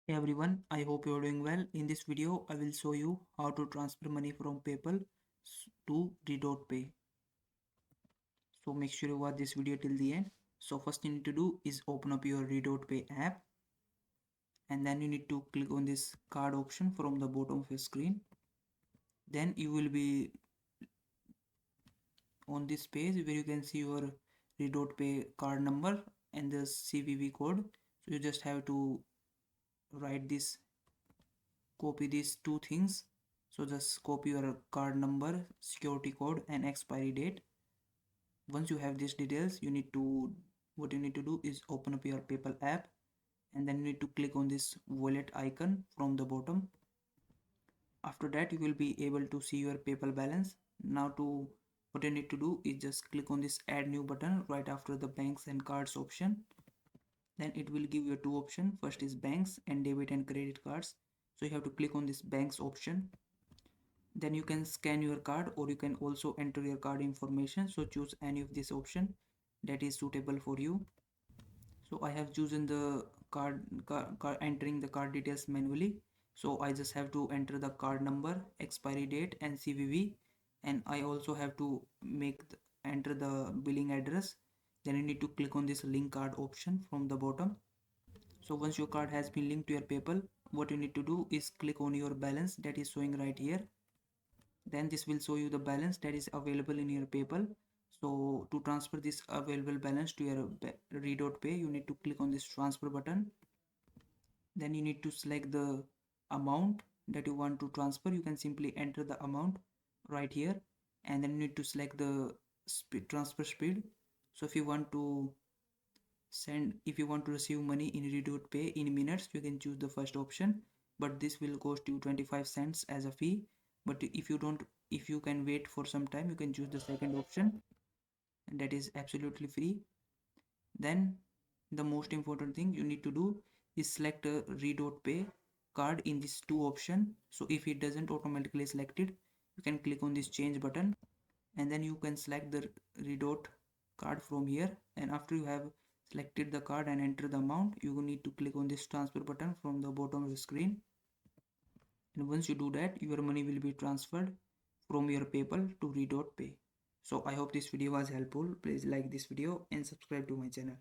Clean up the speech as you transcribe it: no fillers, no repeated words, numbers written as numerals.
Hey everyone, I hope you're doing well. In this video, I will show you how to transfer money from PayPal to Redotpay. So make sure you watch this video till the end. So first you need to do is open up your Redotpay app, and then you need to click on this card option from the bottom of your screen. Then you will be on this page where you can see your Redotpay card number and the CVV code. So you just have to write this, copy these two things. So just copy your card number, security code and expiry date. Once you have these details, what you need to do is open up your PayPal app, and then you need to click on this wallet icon from the bottom. After that, you will be able to see your PayPal balance. Now to what you need to do is just click on this add new button right after the banks and cards option. Then it will give you two options. First is banks and debit and credit cards. So you have to click on this banks option. Then you can scan your card, or you can also enter your card information. So choose any of this option that is suitable for you. So I have chosen the card entering the card details manually. So I just have to enter the card number, expiry date and CVV, and I also have to enter the billing address. Then you need to click on this link card option from the bottom. So once your card has been linked to your PayPal, what you need to do is click on your balance that is showing right here. Then this will show you the balance that is available in your PayPal. So to transfer this available balance to your Redotpay, you need to click on this transfer button. Then you need to select the amount that you want to transfer. You can simply enter the amount right here, and then you need to select the transfer speed. So if you want to receive money in Redotpay in minutes, you can choose the first option, but this will cost you 25 cents as a fee. But if you can wait for some time, you can choose the second option, and that is absolutely free. Then the most important thing you need to do is select a Redotpay card in this two option. So if it doesn't automatically selected, you can click on this change button, and then you can select the Redot card from here. And after you have selected the card and enter the amount, you need to click on this transfer button from the bottom of the screen. And once you do that, your money will be transferred from your PayPal to Redotpay. So I hope this video was helpful. Please like this video and subscribe to my channel.